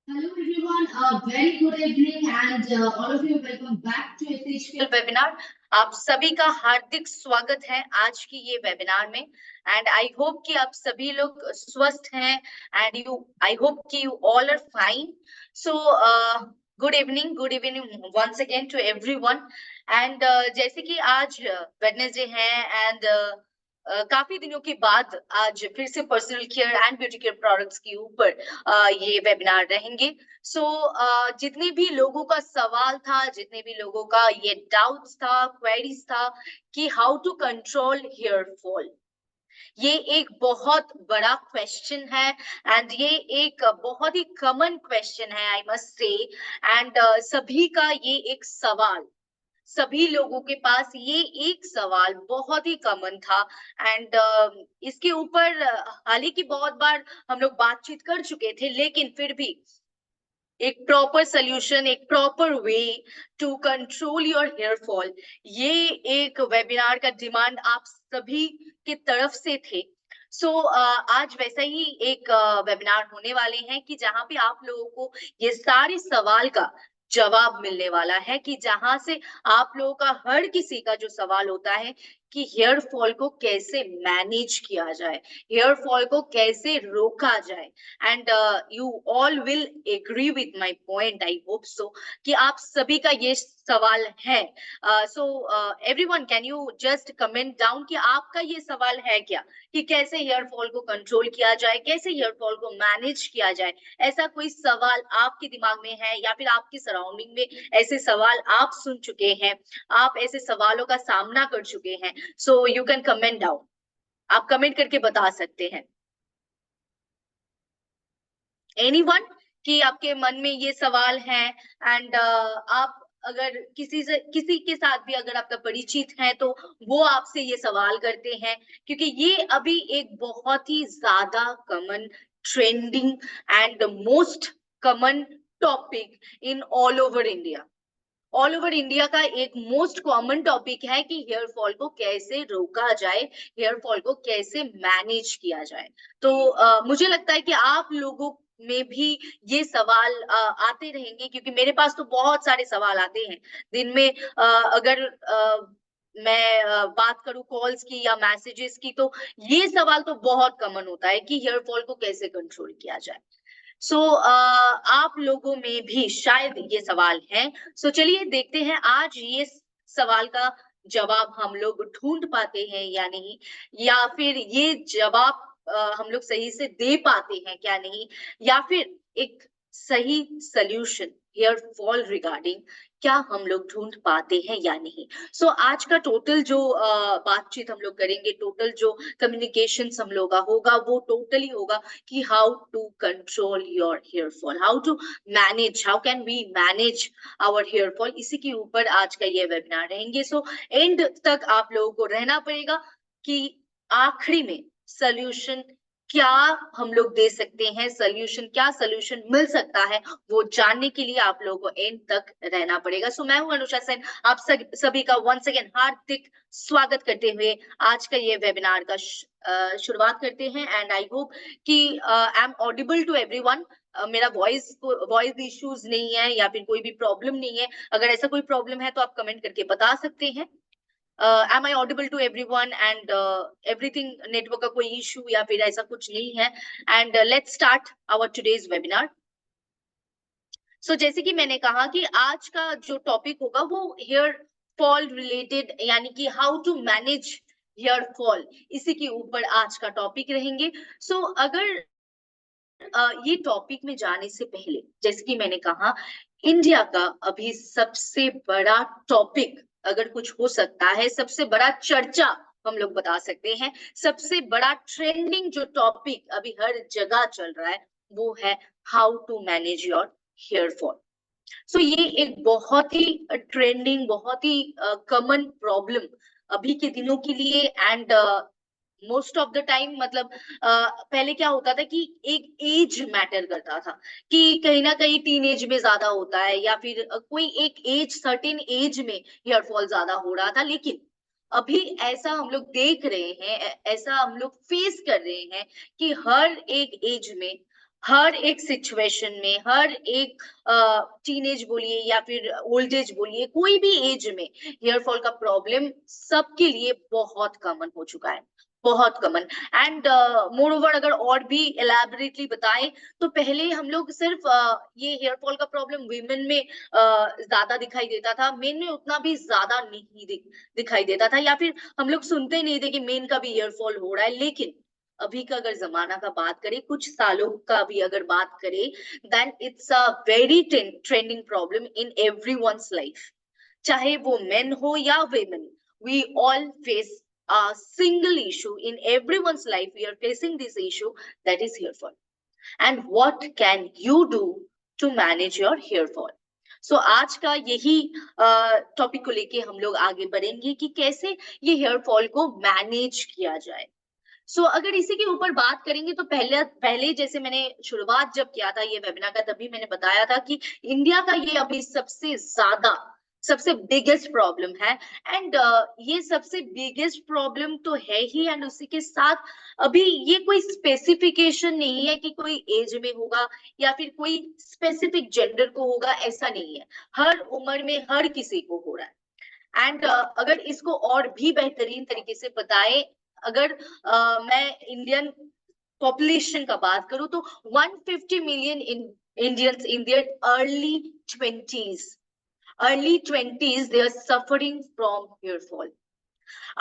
Hello everyone, very good evening and all of you welcome back to Essential webinar. आप सभी का हार्दिक स्वागत है आज की ये वेबिनार में। एंड आई होप कि आप सभी लोग स्वस्थ हैं एंड आई होप कि you all are fine. So good evening once again to everyone. And जैसे कि आज वेडनेसडे है एंड काफी दिनों के बाद आज फिर से personal care and beauty care products के ऊपर ये वेबिनार रहेंगे। सो जितने भी लोगों का सवाल था, जितने भी लोगों का ये डाउट्स था, क्वेरीज था कि how to control hair fall, ये एक बहुत बड़ा क्वेश्चन है एंड ये एक बहुत ही कॉमन क्वेश्चन है आई मस्ट से। एंड सभी का ये एक सवाल, सभी लोगों के पास ये एक सवाल बहुत ही कॉमन था। एंड इसके ऊपर हालांकि बहुत बार हम लोग बातचीत कर चुके थे, लेकिन फिर भी एक प्रॉपर सोल्यूशन, एक proper way to control your hair fall, ये एक वेबिनार का डिमांड आप सभी के तरफ से थे। सो आज वैसा ही एक वेबिनार होने वाले हैं कि जहां पे आप लोगों को ये सारे सवाल का जवाब मिलने वाला है, कि जहां से आप लोगों का हर किसी का जो सवाल होता है कि हेयर फॉल को कैसे मैनेज किया जाए, हेयर फॉल को कैसे रोका जाए। And you all will agree with my point, I hope so कि आप सभी का ये सवाल है। So everyone, can you just comment down कि आपका ये सवाल है क्या, कि कैसे हेयर फॉल को कंट्रोल किया जाए, कैसे हेयर फॉल को मैनेज किया जाए। ऐसा कोई सवाल आपके दिमाग में है या फिर आपकी सराउंडिंग में ऐसे सवाल आप सुन चुके हैं, आप ऐसे सवालों का सामना कर चुके हैं, सो यू कैन कमेंट डाउन। आप कमेंट करके बता सकते हैं। एनीवन, कि आपके मन में ये सवाल है एंड आप अगर किसी के साथ भी अगर आपका परिचित है तो वो आपसे ये सवाल करते हैं, क्योंकि ये अभी एक बहुत ही ज्यादा common, trending and most common topic in all over India का एक मोस्ट कॉमन टॉपिक है कि हेयर फॉल को कैसे रोका जाए, हेयर फॉल को कैसे मैनेज किया जाए। तो मुझे लगता है कि आप लोगों में भी ये सवाल आते रहेंगे, क्योंकि मेरे पास तो बहुत सारे सवाल आते हैं दिन में। अगर मैं बात करूं कॉल्स की या मैसेजेस की, तो ये सवाल तो बहुत कॉमन होता है कि हेयर फॉल को कैसे कंट्रोल किया जाए। सो आप लोगों में भी शायद ये सवाल है। सो चलिए देखते हैं आज ये सवाल का जवाब हम लोग ढूंढ पाते हैं या नहीं, या फिर ये जवाब हम लोग सही से दे पाते हैं क्या नहीं, या फिर एक सही सल्यूशन हेयर फॉल रिगार्डिंग क्या हम लोग ढूंढ पाते हैं या नहीं। सो आज का टोटल जो बातचीत हम लोग करेंगे, टोटल जो कम्युनिकेशन हम लोग का होगा, वो टोटली होगा कि how to control your hair fall, how to manage, how can we manage our hair fall, इसी के ऊपर आज का ये वेबिनार रहेंगे। सो एंड तक आप लोगों को रहना पड़ेगा कि आखिरी में सोल्यूशन क्या हम लोग दे सकते हैं, सोल्यूशन क्या सोल्यूशन मिल सकता है, वो जानने के लिए आप लोगों को एंड तक रहना पड़ेगा। सो मैं हूं अनुषा सेन, आप सभी का वंस अगेन हार्दिक स्वागत करते हुए आज का ये वेबिनार का शुरुआत करते हैं। एंड आई होप कि I am audible to everyone, मेरा वॉइस इश्यूज नहीं है या फिर कोई भी प्रॉब्लम नहीं है। अगर ऐसा कोई प्रॉब्लम है तो आप कमेंट करके बता सकते हैं। am I audible to everyone and everything, network का कोई इशू या फिर ऐसा कुछ नहीं है। And let's start our today's webinar. So जैसे कि मैंने कहा कि आज का जो टॉपिक होगा वो हेयर फॉल रिलेटेड, यानी कि how to manage hair fall, इसी के ऊपर आज का टॉपिक रहेंगे। सो अगर ये टॉपिक में जाने से पहले, जैसे कि मैंने कहा, इंडिया का अभी सबसे बड़ा टॉपिक अगर कुछ हो सकता है, सबसे बड़ा चर्चा हम लोग बता सकते हैं, सबसे बड़ा ट्रेंडिंग जो टॉपिक अभी हर जगह चल रहा है, वो है how to manage your hair fall. So ये एक बहुत ही ट्रेंडिंग, बहुत ही कॉमन प्रॉब्लम अभी के दिनों के लिए। And most of the time मतलब पहले क्या होता था कि एक एज मैटर करता था, कि कहीं ना कहीं टीन एज में ज्यादा होता है या फिर कोई एक एज, सर्टेन एज में हेयर फॉल ज्यादा हो रहा था। लेकिन अभी ऐसा हम लोग देख रहे हैं, ऐसा हम लोग फेस कर रहे हैं कि हर एक एज में हर एक सिचुएशन में, हर एक टीनेज बोलिए या फिर ओल्ड एज बोलिए, कोई भी एज में हेयर फॉल का प्रॉब्लम सबके लिए बहुत कॉमन हो चुका है, बहुत कॉमन। एंड मोर ओवर अगर और भी एलैबोरेटली बताएं तो पहले हम लोग सिर्फ ये हेयर फॉल का प्रॉब्लम वीमेन में ज्यादा दिखाई देता था, मेन में उतना भी ज्यादा नहीं दिखाई देता था, या फिर हम लोग सुनते नहीं थे कि मेन का भी हेयर फॉल हो रहा है। लेकिन अभी का अगर जमाना का बात करें, कुछ सालों का भी अगर बात करें, then it's a very trending problem in everyone's life, चाहे वो मेन हो या women, we all face a single issue in everyone's life. We are facing this issue, that is hair fall. And what can you do to manage your hair fall? So आज का यही topic को लेके हम लोग आगे बढ़ेंगे कि कैसे ये हेयर फॉल को मैनेज किया जाए। अगर इसी के ऊपर बात करेंगे तो पहले पहले जैसे मैंने शुरुआत जब किया था ये वेबिनार का, तभी मैंने बताया था कि इंडिया का ये अभी सबसे बिगेस्ट प्रॉब्लम है। एंड ये सबसे बिगेस्ट प्रॉब्लम तो है ही, एंड उसी के साथ अभी ये कोई स्पेसिफिकेशन नहीं है कि कोई एज में होगा या फिर कोई स्पेसिफिक जेंडर को होगा, ऐसा नहीं है। हर उम्र में हर किसी को हो रहा है। एंड अगर इसको और भी बेहतरीन तरीके से बताएं, अगर मैं इंडियन पॉपुलेशन का बात करूं तो 150 million Indians in their early twenties they are suffering from hair fall.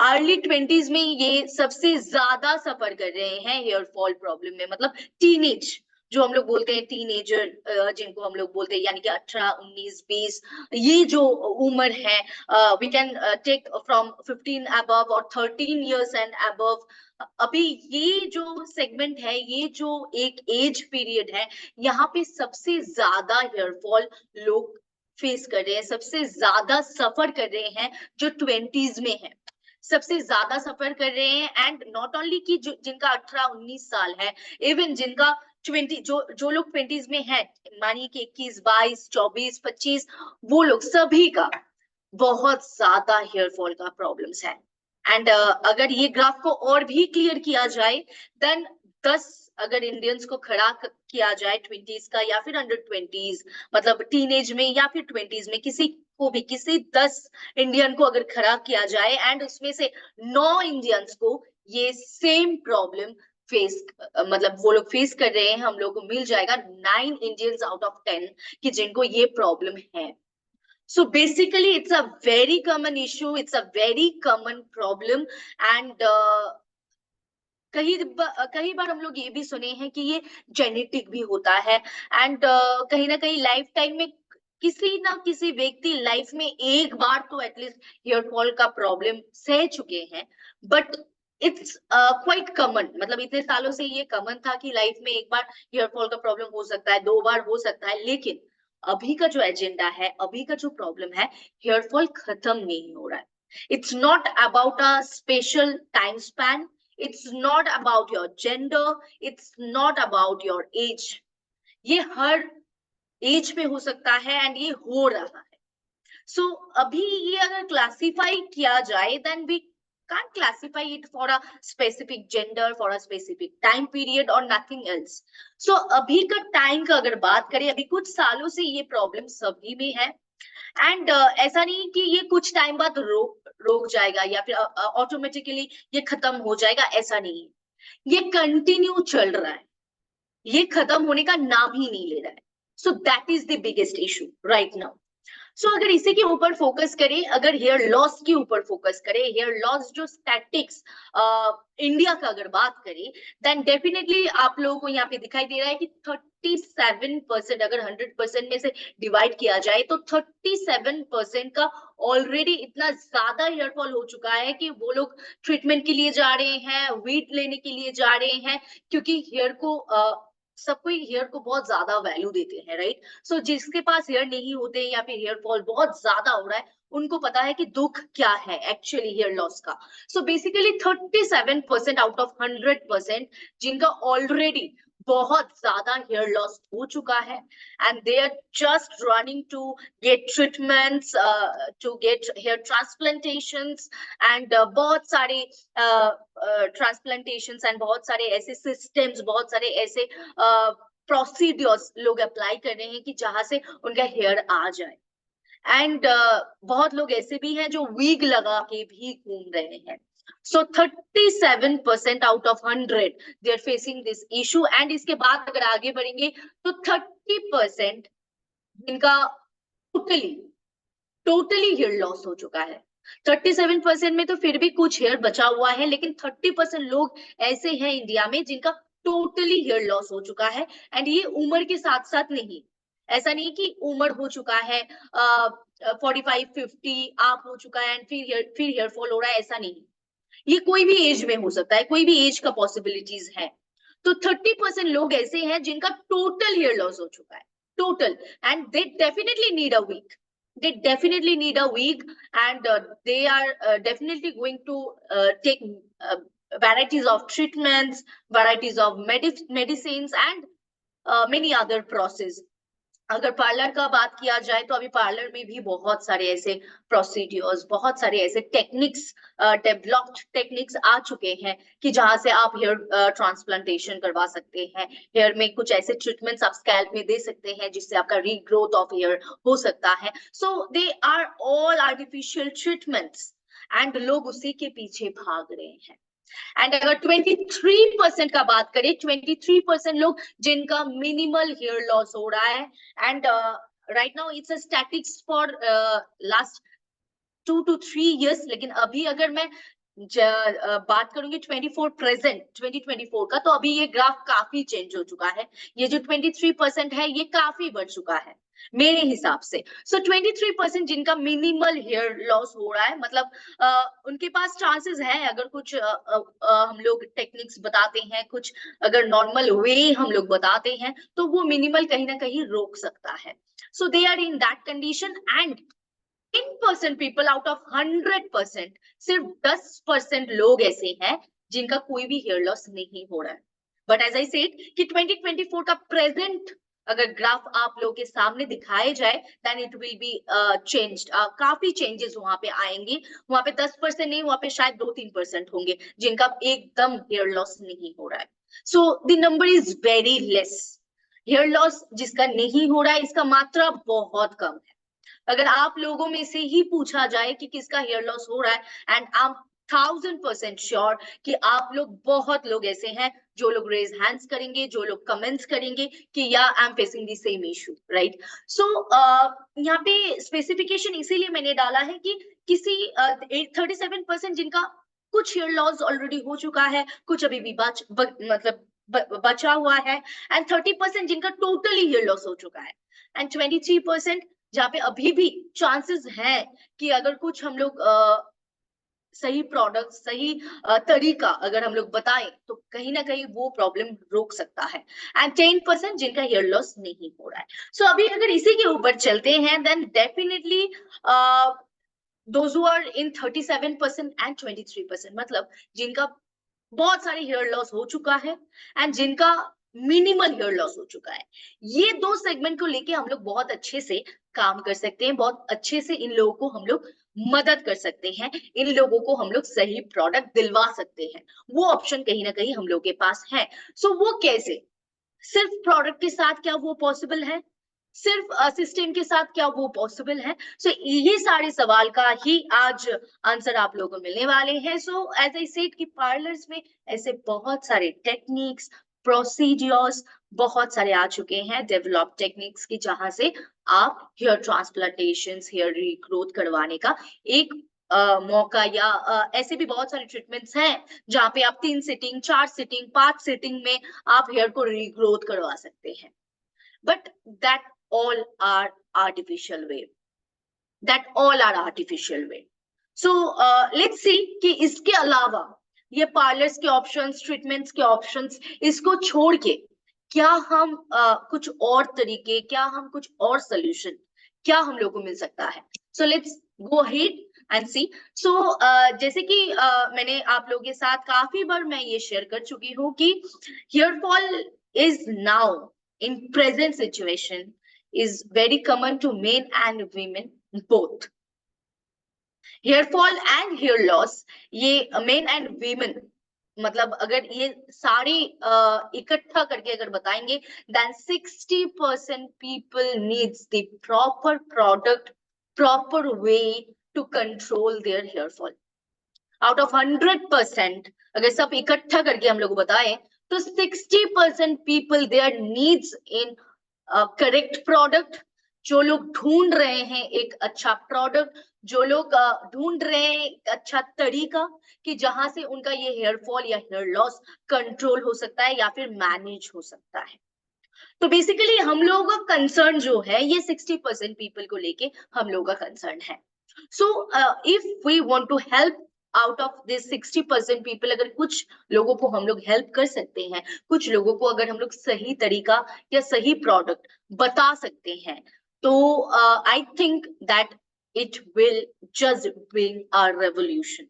Early 20s में ये सबसे ज्यादा सफर कर रहे हैं हेयर फॉल प्रॉब्लम में, मतलब टीनेज जो हम लोग बोलते हैं, टीनेजर जिनको हम लोग बोलते हैं, यानी कि 18, 19, 20, ये जो उम्र है, we can take from 15 above और 13 इयर्स एंड अबव। अभी ये जो सेगमेंट है, ये जो एक एज पीरियड है, यहाँ पे सबसे ज्यादा हेयर फॉल लोग फेस कर रहे हैं, सबसे ज्यादा सफर कर रहे हैं जो 20s में है, सबसे ज्यादा सफर कर रहे हैं। एंड नॉट ओनली कि जिनका 18-19 साल है, इवन जिनका 20, जो लोग 20s में है, मानिए कि 21, 22, 24, 25, वो लोग सभी का बहुत ज्यादा हेयर फॉल का प्रॉब्लम्स है। एंड अगर ये ग्राफ को और भी क्लियर किया जाए, देन 10 अगर इंडियंस को खड़ा किया जाए 20s का या फिर अंडर 20s, मतलब टीनेज में या फिर 20s में, किसी 10 इंडियन को अगर खड़ा किया जाए एंड उसमें से 9 इंडियंस को ये सेम प्रॉब्लम फेस, मतलब वो लोग फेस कर रहे हैं, हम लोग को मिल जाएगा 9 इंडियंस आउट ऑफ 10 कि जिनको ये प्रॉब्लम है। So basically, it's a very common issue. It's a very common problem, and कई बार हम लोग ये भी सुने हैं कि ये जेनेटिक भी होता है। एंड कहीं ना कहीं लाइफ टाइम में किसी ना किसी व्यक्ति लाइफ में एक बार तो एटलीस्ट हेयर फॉल का प्रॉब्लम सह चुके हैं, बट इट्स क्वाइट कॉमन, मतलब इतने सालों से ये कॉमन था कि लाइफ में एक बार हेयर फॉल का प्रॉब्लम हो सकता है, 2 बार हो सकता है। लेकिन अभी का जो एजेंडा है, अभी का जो प्रॉब्लम है, हेयर फॉल खत्म नहीं हो रहा है। It's not about a special time span, it's not about your gender, it's not about your age. ये हर एज पे हो सकता है एंड ये हो रहा है। सो अभी ये अगर क्लासिफाई किया जाए, then we can't classify it for a specific gender, for a specific time period or nothing else. So अभी का टाइम का अगर बात करें, अभी कुछ सालों से ये प्रॉब्लम सभी में है। एंड ऐसा नहीं कि ये कुछ टाइम बाद रोक जाएगा या फिर ऑटोमेटिकली ये खत्म हो जाएगा, ऐसा नहीं है। ये कंटिन्यू चल रहा है, ये खत्म होने का नाम ही नहीं ले रहा है। So that is the biggest issue right now. So अगर इसी के ऊपर फोकस करें, अगर हेयर लॉस के ऊपर फोकस करें, हेयर लॉस जो स्टैटिक्स इंडिया का अगर बात करें, देन डेफिनेटली आप लोगों को यहाँ पे दिखाई दे रहा है कि 37%, अगर 100% में से डिवाइड किया जाए तो 37% का ऑलरेडी इतना ज्यादा हेयर फॉल हो चुका है कि वो लोग ट्रीटमेंट के लिए जा रहे हैं, वीट लेने के लिए जा रहे हैं, क्योंकि हेयर को सब कोई हेयर को बहुत ज्यादा वैल्यू देते हैं, राइट। सो जिसके पास हेयर नहीं होते या फिर हेयर फॉल बहुत ज्यादा हो रहा है, उनको पता है कि दुख क्या है एक्चुअली हेयर लॉस का। सो बेसिकली 37% आउट ऑफ 100% जिनका ऑलरेडी बहुत ज्यादा हेयर लॉस हो चुका है, and they are just running to get treatments, to get hair transplantations, and बहुत सारे ट्रांसप्लांटेशंस एंड बहुत सारे ऐसे सिस्टम्स, बहुत सारे ऐसे प्रोसीड्यूर्स लोग अप्लाई कर रहे हैं कि जहां से उनका हेयर आ जाए। एंड बहुत लोग ऐसे भी हैं जो वीग लगा के भी घूम रहे हैं। So 37% out of 100 they are facing this issue. And इसके बाद अगर आगे बढ़ेंगे तो 30% जिनका टोटली हेयर लॉस हो चुका है। 37% में तो फिर भी कुछ हेयर बचा हुआ है, लेकिन 30% लोग ऐसे हैं इंडिया में जिनका टोटली हेयर लॉस हो चुका है। एंड ये उम्र के साथ साथ नहीं, ऐसा नहीं कि उम्र हो चुका है 45-50 आप हो चुका है एंड फिर हेयर फॉल हो रहा है, ऐसा नहीं। ये कोई भी एज में हो सकता है, कोई भी एज का पॉसिबिलिटीज है। तो 30% लोग ऐसे हैं जिनका टोटल हेयर लॉस हो चुका है, total. And they definitely need a week, they definitely need a week, and they are definitely going to take varieties of treatments, varieties of medicines, and many other process। अगर parlour का बात किया जाए तो अभी पार्लर में भी बहुत सारे ऐसे प्रोसीड्यूर्स, बहुत सारे ऐसे टेक्निक्स, डेवलप्ड टेक्निक्स आ चुके हैं कि जहां से आप हेयर ट्रांसप्लांटेशन करवा सकते हैं। हेयर में कुछ ऐसे ट्रीटमेंट्स आप स्कैल्प में दे सकते हैं जिससे आपका रीग्रोथ ऑफ हेयर हो सकता है। So they are all artificial treatments and लोग उसी के पीछे भाग रहे हैं। एंड अगर 23% का बात करें, 23% लोग जिनका मिनिमल हेयर लॉस हो रहा है। And right now it's a statics for last 2 to 3 years। लेकिन अभी अगर मैं बात करूंगी 2024 का, तो अभी ये ग्राफ काफी चेंज हो चुका है। ये जो 23% है ये काफी बढ़ चुका है मेरे हिसाब से। सो 23% जिनका मिनिमल हेयर लॉस हो रहा है, मतलब उनके पास चांसेस है, अगर कुछ हम लोग टेक्निक्स बताते हैं, कुछ अगर नॉर्मल वे हम लोग बताते हैं, तो वो मिनिमल कहीं ना कहीं रोक सकता है। So they are in that condition. And 10% people out of 100%, सिर्फ 10% लोग ऐसे हैं जिनका कोई भी हेयर लॉस नहीं हो रहा है। बट एज आई सेड कि 2024 का प्रेजेंट अगर ग्राफ आप लोगों के सामने दिखाए जाए, then it will be changed. काफी चेंजेस वहां पे आएंगे। वहां पे 10% नहीं, वहां पे शायद 2-3% होंगे जिनका एकदम हेयर लॉस नहीं हो रहा है। So the number is very less. Hair loss जिसका नहीं हो रहा है, इसका मात्रा बहुत कम है। अगर आप लोगों में से ही पूछा जाए कि किसका हेयर लॉस हो रहा है, एंड आई एम 1000% श्योर कि आप लोग, बहुत लोग ऐसे हैं जो लोग रेज हैंड्स करेंगे, जो लोग कमेंट्स करेंगे कि या I am facing the same issue, right. So यहाँ पे स्पेसिफिकेशन इसीलिए मैंने डाला है कि किसी 37% जिनका कुछ हेयर लॉस ऑलरेडी हो चुका है, कुछ अभी भी बचा हुआ है, एंड 30% जिनका टोटली हेयर लॉस हो चुका है, एंड 23% जहाँ पे अभी भी चांसेस है कि अगर कुछ हम लोग सही प्रोडक्ट, सही तरीका अगर हम लोग बताएं तो कहीं ना कहीं वो प्रॉब्लम रोक सकता है। एंड 10% जिनका हेयर लॉस नहीं हो रहा है। सो अभी अगर इसी के ऊपर चलते हैं, then definitely those who are in 37% and 23%, मतलब जिनका बहुत सारे हेयर लॉस हो चुका है एंड जिनका मिनिमल हेयर लॉस हो चुका है, ये दो सेगमेंट को लेके हम लोग बहुत अच्छे से काम कर सकते हैं, बहुत अच्छे से इन लोगों को हम लोग मदद कर सकते हैं, इन लोगों को हम लोग सही प्रोडक्ट दिलवा सकते हैं। वो ऑप्शन कहीं ना कहीं हम लोग के पास है। सो वो कैसे? सिर्फ प्रोडक्ट के साथ क्या वो पॉसिबल है? सिर्फ सिस्टम के साथ क्या वो पॉसिबल है? सो ये सारे सवाल का ही आज आंसर आप लोगों को मिलने वाले हैं। सो एज आई सेड कि पार्लर्स में ऐसे बहुत सारे टेक्निक्स, प्रोसीड्यूर्स बहुत सारे आ चुके हैं, डेवलप टेक्निक्स की, जहां से आप हेयर ट्रांसप्लांटेशन, हेयर रीग्रोथ करवाने का एक मौका, या ऐसे भी बहुत सारे ट्रीटमेंट्स हैं जहाँ पे आप 3 सिटिंग, 4 सिटिंग, 5 सिटिंग में आप हेयर को रीग्रोथ करवा सकते हैं। But that all are artificial way, that all are artificial way। So let's see कि इसके अलावा ये पार्लर्स के ऑप्शंस, ट्रीटमेंट्स के ऑप्शंस, इसको छोड़ के क्या हम कुछ और तरीके, क्या हम कुछ और सोल्यूशन, क्या हम लोग को मिल सकता है। So let's go ahead and see. So जैसे कि मैंने आप लोगों के साथ काफी बार मैं ये शेयर कर चुकी हूँ कि hair fall is now in present situation is very common to men and women both। Hair fall and hair loss ये men and women मतलब अगर ये सारे इकट्ठा करके अगर बताएंगे, then 60% people needs the proper product, proper way to control their hair fall. Out of 100%, अगर सब इकट्ठा करके हम लोग बताएं तो 60% people their needs in correct product, जो लोग ढूंढ रहे हैं एक अच्छा प्रोडक्ट, जो लोग ढूंढ रहे हैं एक अच्छा तरीका कि जहां से उनका ये हेयर फॉल या हेयर लॉस कंट्रोल हो सकता है या फिर मैनेज हो सकता है। तो बेसिकली हम लोगों का कंसर्न जो है ये 60% पीपल को लेके हम लोगों का कंसर्न है। So if we want to help out of this 60% people, अगर कुछ लोगों को हम लोग हेल्प कर सकते हैं, कुछ लोगों को अगर हम लोग सही तरीका या सही प्रोडक्ट बता सकते हैं, तो I think that it will just bring a revolution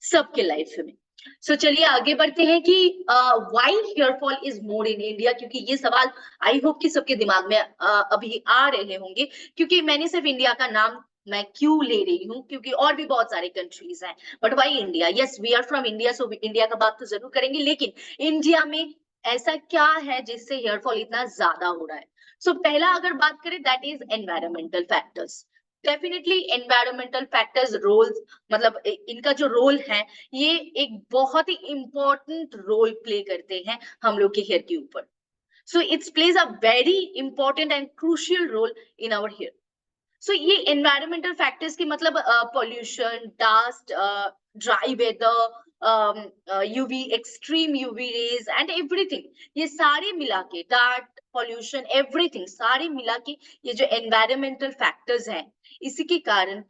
सबके लाइफ में। सो चलिए आगे बढ़ते हैं कि why hair fall is more in India, क्योंकि ये सवाल आई होप कि सबके दिमाग में अभी आ रहे होंगे, क्योंकि मैंने सिर्फ इंडिया का नाम मैं क्यों ले रही हूँ, क्योंकि और भी बहुत सारे कंट्रीज हैं, but why India? Yes, we are from India, so India का बात तो जरूर करेंगे, लेकिन इंडिया में ऐसा क्या है जिससे हेयर फॉल इतना ज्यादा हो रहा है? सो पहला अगर बात करें that is environmental factors. Definitely environmental factors roles, मतलब इनका जो रोल है ये एक बहुत ही इंपॉर्टेंट रोल प्ले करते हैं हम लोग के हेयर के ऊपर। So it's plays a very important and crucial role in our hair. So ये एनवायरमेंटल फैक्टर्स की मतलब pollution, dust, dry weather, UV, extreme UV rays and everything, ये सारे मिला के, डार्ट पॉल्यूशन, एवरीथिंग सारे मिला के ये जो एनवायरमेंटल फैक्टर्स हैं, इसी के कारण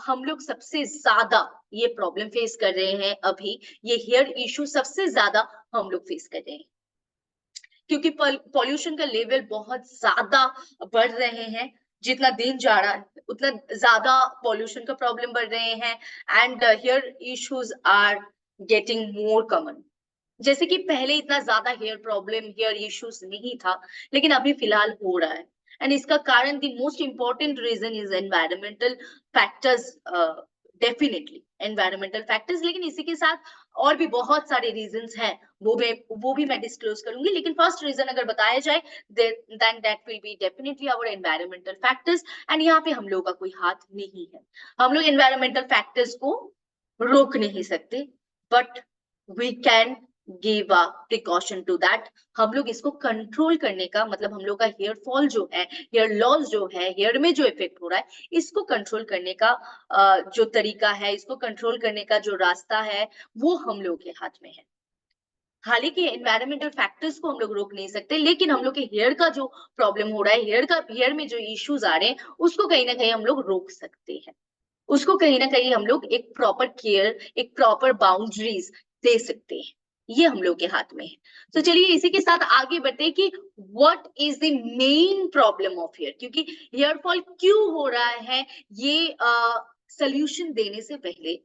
हम लोग सबसे ज्यादा ये प्रॉब्लम फेस कर रहे हैं। अभी ये हेयर इशू सबसे ज्यादा हम लोग फेस कर रहे हैं, क्योंकि पॉल्यूशन का लेवल बहुत ज्यादा बढ़ रहे हैं। जितना दिन जा रहा है उतना ज्यादा पॉल्यूशन का प्रॉब्लम बढ़ रहे हैं, and hair issues are getting more common. जैसे कि पहले इतना ज्यादा हेयर प्रॉब्लम, हेयर इश्यूज नहीं था, लेकिन अभी फिलहाल हो रहा है। एंड इसका कारण the most important reason is environmental factors, definitely environmental factors, लेकिन इसी के साथ और भी बहुत सारे रीजंस हैं, वो भी मैं डिस्क्लोज करूंगी। लेकिन फर्स्ट रीजन अगर बताया जाए then that will be definitely our environmental factors, and यहाँ पे हम लोग का कोई हाथ नहीं है। हम लोग एनवायरमेंटल फैक्टर्स को रोक नहीं सकते, but we can give a precaution to that. हम लोग इसको कंट्रोल करने का मतलब, हम लोग का हेयर फॉल जो है, हेयर लॉस जो है, हेयर में जो इफेक्ट हो रहा है, इसको कंट्रोल करने का जो तरीका है, इसको कंट्रोल करने का जो रास्ता है, वो हम लोग के हाथ में है। हालांकि एनवायरमेंटल फैक्टर्स को हम लोग रोक नहीं सकते, लेकिन हम लोग के हेयर का जो प्रॉब्लम हो रहा है, हेयर में जो इश्यूज आ रहे हैं, उसको कहीं ना कहीं हम लोग रोक सकते हैं। उसको कहीं ना कहीं हम लोग एक प्रॉपर केयर, एक प्रॉपर बाउंड्रीज दे सकते हैं। ये हम लोग के हाथ में है। तो चलिए इसी के साथ आगे बढ़ते कि what is the main problem of hair, क्योंकि हेयर फॉल क्यों हो रहा है, ये सोल्यूशन देने से पहले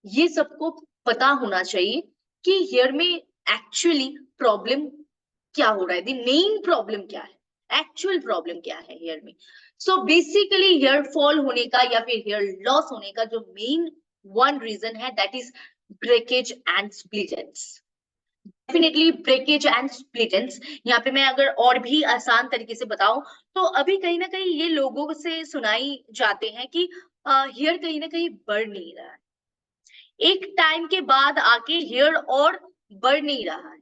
ये सबको पता होना चाहिए कि हेयर में एक्चुअली प्रॉब्लम क्या हो रहा है, द मेन प्रॉब्लम क्या है, एक्चुअल प्रॉब्लम क्या है हेयर में। सो बेसिकली हेयर फॉल होने का या फिर हेयर लॉस होने का जो मेन वन रीजन है that is breakage and split ends. Definitely breakage and split ends, यहाँ पे मैं अगर और भी आसान तरीके से बताऊं तो अभी कहीं ना कहीं ये लोगों से सुनाई जाते हैं कि हेयर कहीं ना कहीं बढ़ नहीं रहा है, एक टाइम के बाद आके हेयर और बढ़ नहीं रहा है,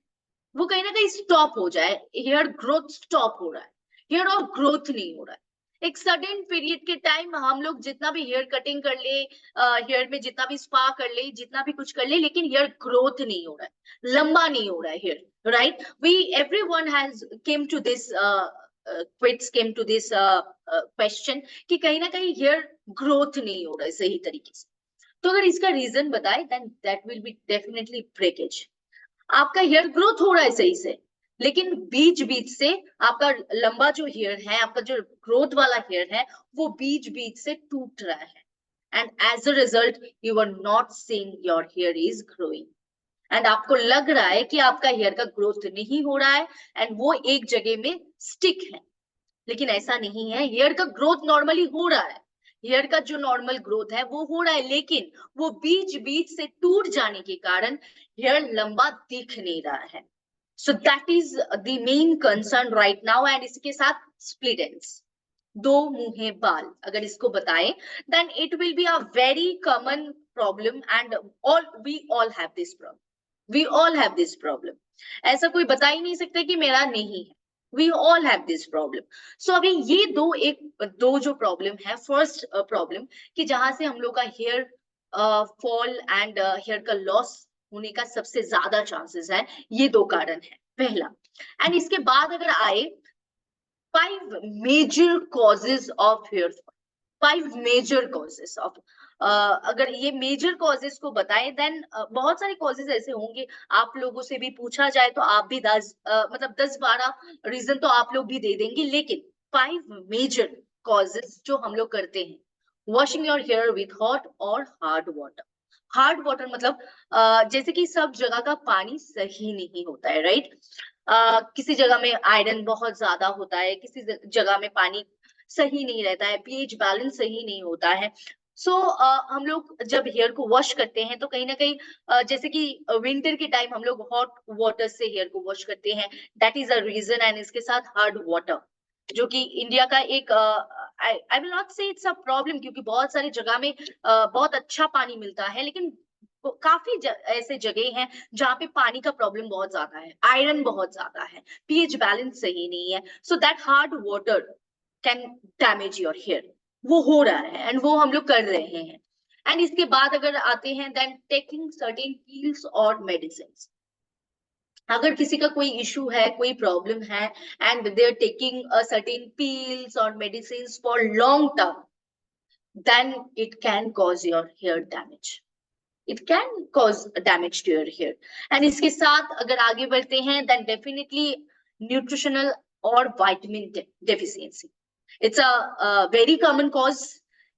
वो कहीं ना कहीं स्टॉप हो जाए, हेयर ग्रोथ स्टॉप हो रहा है, हेयर और ग्रोथ नहीं हो रहा है। एक सडन पीरियड के टाइम हम लोग जितना भी हेयर कटिंग कर ले, हेयर में जितना भी स्पा कर ले, जितना भी कुछ कर ले, लेकिन हेयर ग्रोथ नहीं हो रहा है, लंबा नहीं हो रहा है hair, right? We everyone has came to this quits came to this question कि कहीं ना कहीं हेयर ग्रोथ नहीं हो रहा है सही तरीके से। तो अगर इसका रीजन बताए then that will be definitely breakage. आपका हेयर ग्रोथ हो रहा है सही से, लेकिन बीच बीच से आपका लंबा जो हेयर है, आपका जो ग्रोथ वाला हेयर है, वो बीच बीच से टूट रहा है, and as a result you are not seeing your hair is growing, and आपको लग रहा है कि आपका हेयर का ग्रोथ नहीं हो रहा है एंड वो एक जगह में स्टिक है, लेकिन ऐसा नहीं है। हेयर का ग्रोथ नॉर्मली हो रहा है, हेयर का जो नॉर्मल ग्रोथ है वो हो रहा है, लेकिन वो बीच बीच से टूट जाने के कारण हेयर लंबा दिख नहीं रहा है। So that is the main concern right now. And इसके साथ स्प्लिट एंड्स, दो मुंहे बाल, अगर इसको बताएं, then it will be a very common problem and all we all have this problem, we all have this problem. ऐसा कोई बता ही नहीं सकता कि मेरा नहीं है, we all have this problem. So अभी ये दो जो प्रॉब्लम है, फर्स्ट प्रॉब्लम कि जहां से हम लोग का हेयर फॉल एंड हेयर का लॉस होने का सबसे ज्यादा चांसेस है, ये दो कारण है पहला। एंड इसके बाद अगर आए 5 major causes of hair fall, 5 major causes of अगर ये मेजर कॉजेस को बताएं, देन बहुत सारे कॉजेस ऐसे होंगे, आप लोगों से भी पूछा जाए तो आप भी 10-12 रीजन तो आप लोग भी दे देंगे, लेकिन 5 मेजर कॉजेस जो हम लोग करते हैं, washing your hair with hot और हार्ड वाटर। हार्ड वाटर मतलब जैसे कि सब जगह का पानी सही नहीं होता है, राइट। किसी जगह में आयरन बहुत ज्यादा होता है, किसी जगह में पानी सही नहीं रहता है, पीएच बैलेंस सही नहीं होता है। सो हम लोग जब हेयर को वॉश करते हैं तो कहीं ना कहीं जैसे कि विंटर के टाइम हम लोग हॉट वाटर से हेयर को वॉश करते हैं, that is a reason. And इसके साथ हार्ड वाटर, जो कि इंडिया का एक I will not say it's a problem, क्योंकि बहुत सारी जगह में बहुत अच्छा पानी मिलता है, लेकिन काफी ऐसे जगह हैं जहाँ पे पानी का प्रॉब्लम बहुत ज्यादा है, आयरन बहुत ज्यादा है, पीएच बैलेंस सही नहीं है। So that hard water can damage your hair, वो हो रहा है एंड वो हम लोग कर रहे हैं। एंड इसके बाद अगर आते हैं, देन टेकिंग सर्टेन पील्स और मेडिसिन। अगर किसी का कोई इशू है, कोई प्रॉब्लम है, and they are taking a certain pills और medicine for long term, then it can cause your hair damage, it can cause damage to your hair. And इसके साथ अगर आगे बढ़ते हैं, देन डेफिनेटली न्यूट्रिशनल और vitamin deficiency, it's a very common cause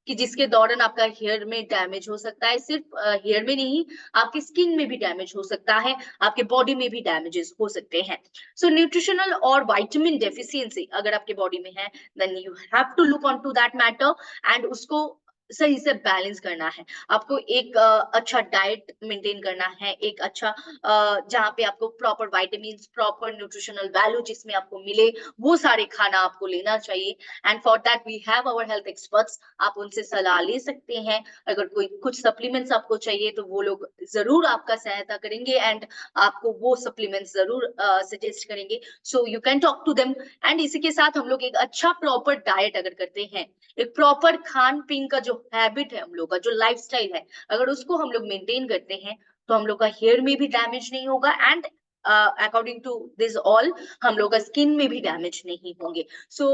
कि जिसके दौरान आपका हेयर में डैमेज हो सकता है। सिर्फ हेयर में नहीं, आपकी स्किन में भी डैमेज हो सकता है, आपके बॉडी में भी डैमेजेस हो सकते हैं। सो न्यूट्रिशनल और विटामिन डेफिशिएंसी अगर आपके बॉडी में है, then you have to look on to that matter and उसको सही से बैलेंस करना है। आपको एक अच्छा डाइट मेंटेन करना है, एक अच्छा जहाँ पे आपको proper vitamins, proper nutritional value जिसमें आपको मिले, वो सारे खाना आपको लेना चाहिए। And for that we have our health experts, आप उनसे सलाह ले सकते हैं। अगर कोई कुछ सप्लीमेंट्स आपको चाहिए तो वो लोग जरूर आपका सहायता करेंगे एंड आपको वो सप्लीमेंट्स जरूर सजेस्ट करेंगे। So you can talk to them. And इसी के साथ हम लोग एक अच्छा प्रॉपर डाइट अगर करते हैं, एक प्रॉपर खान पीन का जो हैबिट है हम लोग का, जो लाइफस्टाइल है, अगर उसको हम लोग मेंटेन करते हैं तो हम लोग का हेयर में भी डैमेज नहीं होगा and according to this all हम लोग का स्किन में भी डैमेज नहीं होंगे। सो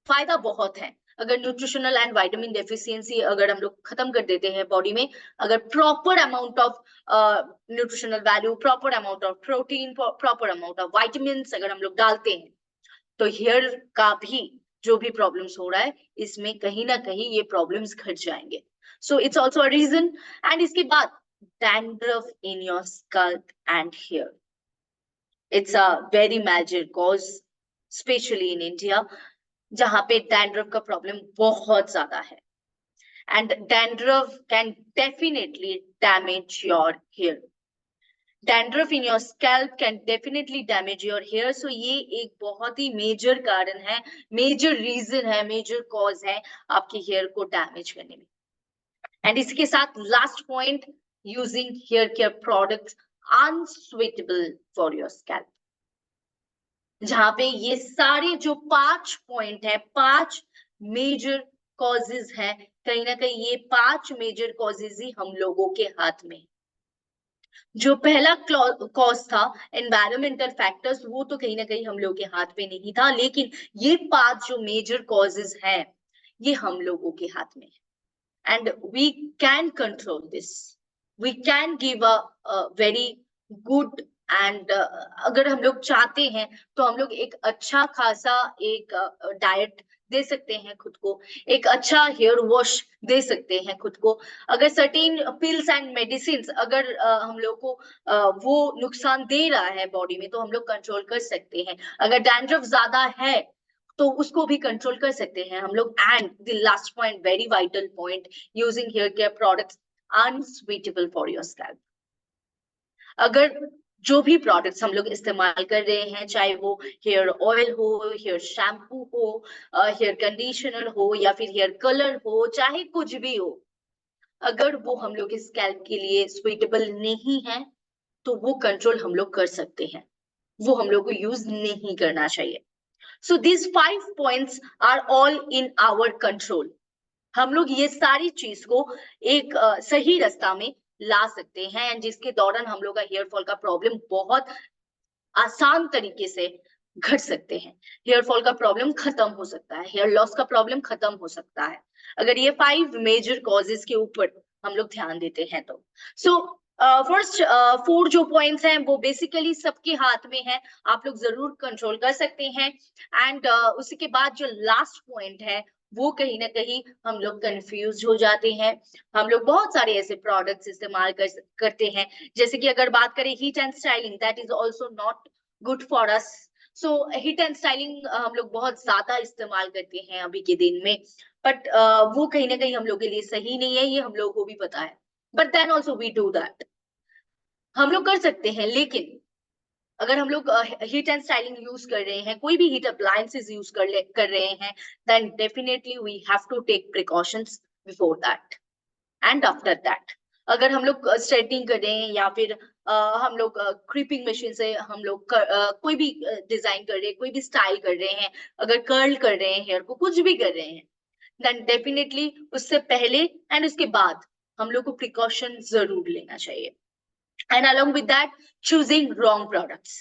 फायदा बहुत है अगर न्यूट्रिशनल एंड विटामिन डेफिशिएंसी अगर हम लोग खत्म कर देते हैं बॉडी में, अगर proper amount of nutritional value, proper amount of protein, proper amount of vitamin अगर हम लोग डालते हैं, तो हेयर का भी जो भी प्रॉब्लम्स हो रहा है, इसमें कहीं ना कहीं ये प्रॉब्लम्स घट जाएंगे। So it's also a reason. And इसके बाद dandruff in your scalp and hair, it's a very major cause specially in India, जहां पे डैंड्रफ का प्रॉब्लम बहुत ज्यादा है। And dandruff can definitely damage your hair, dandruff in your scalp can definitely damage your hair. So ये एक बहुत ही मेजर कारण है, मेजर रीजन है, मेजर कॉज है आपके हेयर को डैमेज करने में। एंड इसके साथ last point, using hair care products unsuitable for your scalp, जहां पे ये सारे जो 5 पॉइंट है, 5 मेजर कॉजेज है, कहीं ना कहीं ये 5 मेजर कॉजेज ही हम लोगों के हाथ में। जो पहला कॉज था एनवायरमेंटल फैक्टर्स, वो तो कहीं ना कहीं हम लोग के हाथ में नहीं था, लेकिन ये 5 जो मेजर कॉजेज हैं, ये हम लोगों के हाथ में है and we can control this, we can give a very good and अगर हम लोग चाहते हैं तो हम लोग एक अच्छा खासा एक डाइट दे सकते हैं खुद को, एक अच्छा हेयर वॉश दे सकते हैं खुद को। अगर सर्टेन पिल्स एंड मेडिसिन अगर हम लोग को वो नुकसान दे रहा है बॉडी में, तो हम लोग कंट्रोल कर सकते हैं। अगर डैंड्रफ ज्यादा है, तो उसको भी कंट्रोल कर सकते हैं हम लोग। And the last point, very vital point, using hair care products unsuitable for your scalp. अगर जो भी प्रोडक्ट्स हम लोग इस्तेमाल कर रहे हैं, चाहे वो हेयर ऑयल हो, हेयर शैम्पू हो, हेयर कंडीशनर हो, या फिर हेयर कलर हो, चाहे कुछ भी हो, अगर वो हम लोग के स्कैल्प के लिए सुइटेबल नहीं है तो वो कंट्रोल हम लोग कर सकते हैं, वो हम लोग को यूज नहीं करना चाहिए। So this 5 points are all in our control. हम लोग ये सारी चीज को एक सही रास्ता में ला सकते हैं, एंड जिसके दौरान हम लोग का हेयर फॉल का प्रॉब्लम बहुत आसान तरीके से घट सकते हैं। हेयर फॉल का प्रॉब्लम खत्म हो सकता है, हेयर लॉस का प्रॉब्लम खत्म हो सकता है, अगर ये 5 मेजर कॉजेस के ऊपर हम लोग ध्यान देते हैं तो। सो फर्स्ट 4 जो पॉइंट्स हैं वो बेसिकली सबके हाथ में है, आप लोग जरूर कंट्रोल कर सकते हैं। एंड उसी के बाद जो लास्ट पॉइंट है वो कहीं ना कहीं हम लोग कंफ्यूज हो जाते हैं। हम लोग बहुत सारे ऐसे प्रोडक्ट्स इस्तेमाल करते हैं, जैसे कि अगर बात करें heat and styling, that is also not good for us. So heat and styling हम लोग बहुत ज्यादा इस्तेमाल करते हैं अभी के दिन में, बट वो कहीं ना कहीं हम लोग के लिए सही नहीं है, ये हम लोग को भी पता है, but then also we do that, हम लोग कर सकते हैं। लेकिन अगर हम लोग हीट एंड स्टाइलिंग यूज कर रहे हैं, कोई भी हीट अप्लायंसेस यूज कर रहे हैं, then definitely we have to take precautions before that and after that. अगर हम लोग स्ट्रेटनिंग कर रहे हैं, या फिर हम लोग क्रीपिंग मशीन से हम लोग कोई भी डिजाइन कर रहे हैं, कोई भी स्टाइल कर रहे हैं, अगर कर्ल कर रहे हैं हेयर को, कुछ भी कर रहे हैं, देन डेफिनेटली उससे पहले एंड उसके बाद हम लोग को प्रिकॉशन जरूर लेना चाहिए। And along with that, choosing wrong products,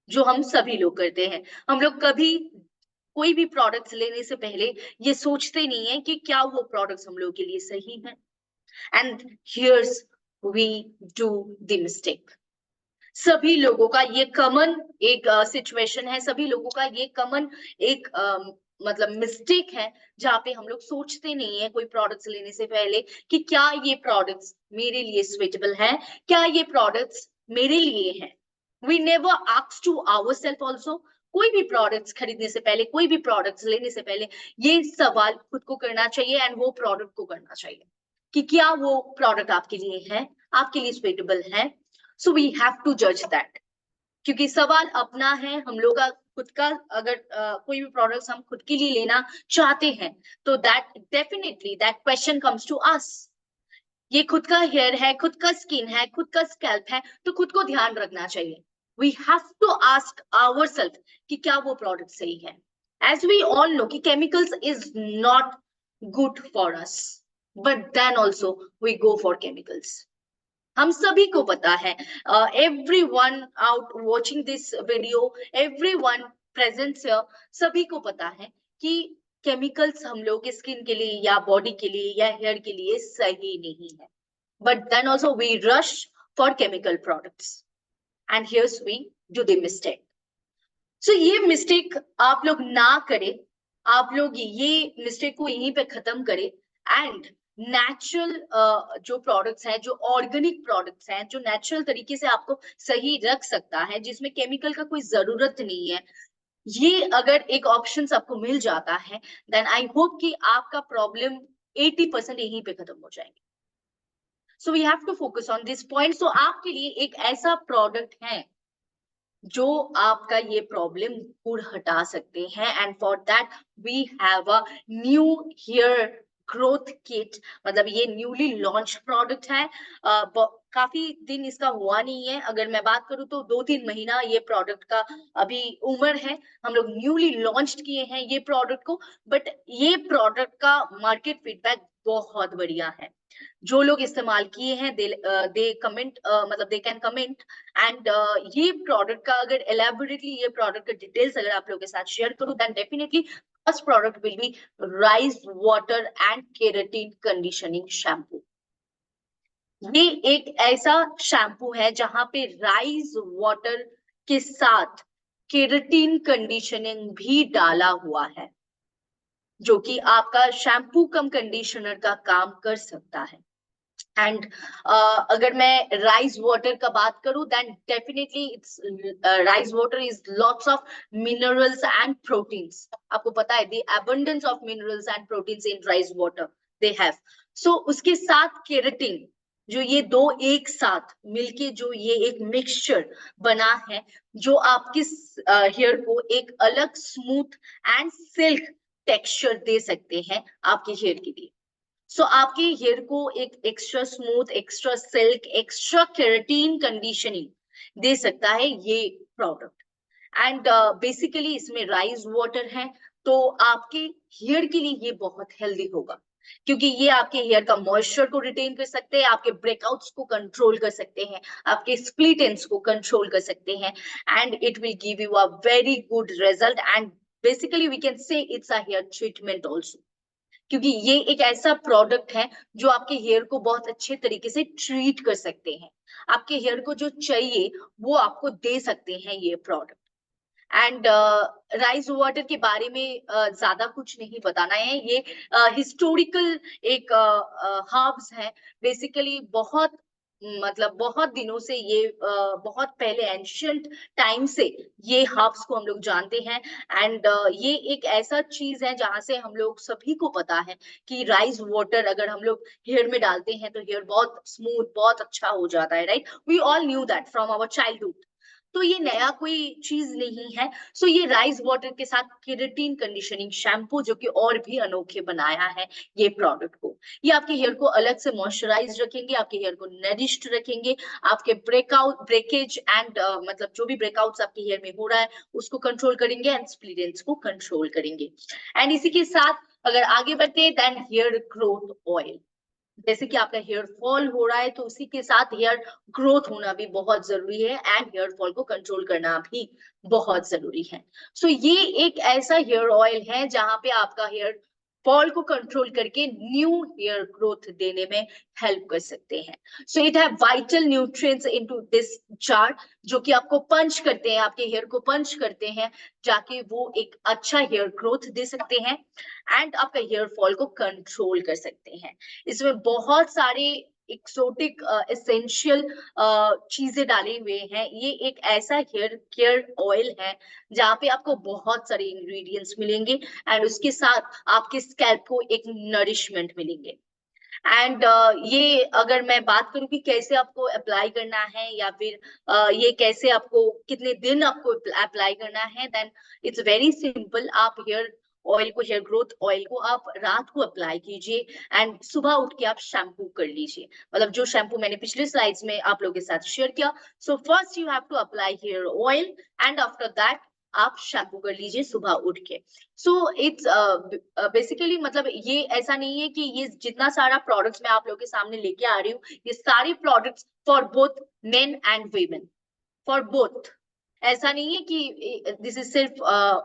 जो हम सभी लोग करते हैं। हम लोग कभी कोई भी प्रोडक्ट्स लेने से पहले ये सोचते नहीं है कि क्या वो प्रोडक्ट्स हम लोग के लिए सही है। And here's we do the mistake. सभी लोगों का ये कॉमन एक सिचुएशन है, सभी लोगों का ये कॉमन एक मतलब मिस्टेक है, जहाँ पे हम लोग सोचते नहीं है कोई प्रोडक्ट्स लेने से पहले कि क्या ये प्रोडक्ट्स मेरे लिए सुइटेबल है, क्या ये प्रोडक्ट्स मेरे लिए है। We never ask to ourself also. कोई भी प्रोडक्ट्स खरीदने से पहले, कोई भी प्रोडक्ट्स लेने से पहले ये सवाल खुद को करना चाहिए एंड वो प्रोडक्ट को करना चाहिए कि क्या वो प्रोडक्ट आपके लिए है, आपके लिए सुइटेबल है। सो वी हैव टू जज दैट, क्योंकि सवाल अपना है हम लोग का खुद का। अगर कोई भी प्रोडक्ट्स हम खुद के लिए लेना चाहते हैं तो that definitely that question comes to us. ये खुद का हेयर है, खुद का स्किन है, खुद का स्कैल्प है, तो खुद को ध्यान रखना चाहिए। We have to ask ourself कि क्या वो प्रोडक्ट सही है। एज वी ऑल नो कि chemicals is not good for us, but then also we go for chemicals. हम सभी को पता है, everyone out watching this video, everyone present here, सभी को पता है कि केमिकल्स हम लोग के स्किन के लिए या बॉडी के लिए या हेयर के लिए सही नहीं है, but then also we rush for chemical products and here's we do the mistake. So ये मिस्टेक आप लोग ना करें, आप लोग ये मिस्टेक को यहीं पे खत्म करें एंड नेचुरल जो प्रोडक्ट्स हैं, जो ऑर्गेनिक प्रोडक्ट्स हैं, जो नेचुरल तरीके से आपको सही रख सकता है, जिसमें केमिकल का कोई जरूरत नहीं है, ये अगर एक ऑप्शन आपको मिल जाता है, देन आई होप कि आपका प्रॉब्लम 80% यहीं पे खत्म हो जाएंगे। So we have to focus on this point. So आपके लिए एक ऐसा प्रोडक्ट है जो आपका ये प्रॉब्लम दूर हटा सकते हैं, and for that we have a new hair growth kit. मतलब ये न्यूली लॉन्च प्रोडक्ट है, काफी दिन इसका हुआ नहीं है, अगर मैं बात करूं तो 2-3 महीना ये प्रोडक्ट का अभी उम्र है। हम लोग न्यूली लॉन्च किए हैं ये प्रोडक्ट को, बट ये प्रोडक्ट का मार्केट फीडबैक बहुत बढ़िया है। जो लोग इस्तेमाल किए हैं दे कमेंट, मतलब दे कैन कमेंट। एंड ये प्रोडक्ट का अगर एलैबोरेटली ये प्रोडक्ट का डिटेल्स अगर आप लोगों के साथ शेयर करूं, then definitely first product will be rice water and keratin conditioning shampoo. ये एक ऐसा शैम्पू है जहां पे राइस वाटर के साथ केराटिन कंडीशनिंग भी डाला हुआ है, जो कि आपका शैम्पू कम कंडीशनर का काम कर सकता है। एंड अगर मैं राइस वाटर का बात करूं, then definitely it's rice water is lots of minerals and proteins. आपको पता है the abundance of minerals and proteins in rice water they have. So उसके साथ केराटिन, जो ये दो एक साथ मिलके जो ये एक मिक्सचर बना है, जो आपके हेयर को एक अलग स्मूथ एंड सिल्क टेक्सचर दे सकते हैं आपके हेयर के लिए. सो आपके हेयर को एक extra smooth, extra silk, extra keratin conditioning दे सकता है ये प्रोडक्ट. एंड बेसिकली इसमें राइस वाटर है, तो आपके हेयर के लिए ये बहुत हेल्दी होगा, क्योंकि ये आपके हेयर का मॉइस्चर को रिटेन कर सकते हैं, आपके ब्रेकआउट्स को कंट्रोल कर सकते हैं, आपके स्प्लिट एंड्स को कंट्रोल कर सकते हैं, and it will give you a very good result. And basically we can say it's a hair treatment also, क्योंकि ये एक ऐसा प्रोडक्ट है जो आपके हेयर को बहुत अच्छे तरीके से ट्रीट कर सकते हैं. आपके हेयर को जो चाहिए वो आपको दे सकते हैं ये प्रोडक्ट. एंड राइस वाटर के बारे में ज्यादा कुछ नहीं बताना है. ये हिस्टोरिकल एक हर्ब्स है. बेसिकली बहुत मतलब बहुत दिनों से ये बहुत पहले एंशियंट टाइम से ये हर्ब्स को हम लोग जानते हैं. एंड ये एक ऐसा चीज है जहां से हम लोग सभी को पता है कि राइस वाटर अगर हम लोग हेयर में डालते हैं तो हेयर बहुत स्मूथ, बहुत अच्छा हो जाता है. Right, we all knew that from our childhood. तो ये नया कोई चीज नहीं है. सो ये राइस वाटर के साथ केराटिन कंडीशनिंग शैम्पू, जो कि और भी अनोखे बनाया है ये प्रोडक्ट को. ये आपके हेयर को अलग से मॉइस्चराइज रखेंगे, आपके हेयर को नरिश्ड रखेंगे, आपके ब्रेकआउट, ब्रेकेज एंड मतलब जो भी ब्रेकआउट्स आपके हेयर में हो रहा है उसको कंट्रोल करेंगे, एंड स्प्लिट एंड्स को कंट्रोल करेंगे. एंड इसी के साथ अगर आगे बढ़ते हैं, देन हेयर ग्रोथ ऑयल. जैसे कि आपका हेयर फॉल हो रहा है तो उसी के साथ हेयर ग्रोथ होना भी बहुत जरूरी है, एंड हेयर फॉल को कंट्रोल करना भी बहुत जरूरी है. सो ये एक ऐसा हेयर ऑयल है जहां पे आपका हेयर फॉल को कंट्रोल करके न्यू हेयर ग्रोथ देने में हेल्प कर सकते हैं. So it have vital nutrients into this jar, जो कि आपको पंच करते हैं, आपके हेयर को पंच करते हैं, जाके वो एक अच्छा हेयर ग्रोथ दे सकते हैं, एंड आपका हेयर फॉल को कंट्रोल कर सकते हैं. इसमें बहुत सारे एक्सोटिक एसेंशियल चीजें डाले हुए हैं. ये एक ऐसा हेयर केयर ऑयल है जहाँ पे आपको बहुत सारे इंग्रेडिएंट्स मिलेंगे, एंड उसके साथ आपके स्कैल्प को एक नरिशमेंट मिलेंगे. एंड ये अगर मैं बात करूं कि कैसे आपको अप्लाई करना है, या फिर ये कैसे आपको कितने दिन आपको अप्लाई करना है, देन इट्स वेरी सिंपल. आप हेयर ऑयल को, हेयर ग्रोथ ऑयल को आप रात को अप्लाई कीजिए, एंड सुबह उठ के आप शैम्पू कर लीजिए. मतलब जो शैम्पू मैंने पिछले स्लाइड्स में आप लोगों के साथ शेयर किया. So first you have to apply hair oil, and after that आप शैम्पू कर लीजिए सुबह उठ के. सो इट्स बेसिकली मतलब ये ऐसा नहीं है कि ये जितना सारा प्रोडक्ट्स मैं आप लोगों के सामने लेके आ रही हूँ, ये सारे products for both men and women, for both. ऐसा नहीं है कि दिस इज सिर्फ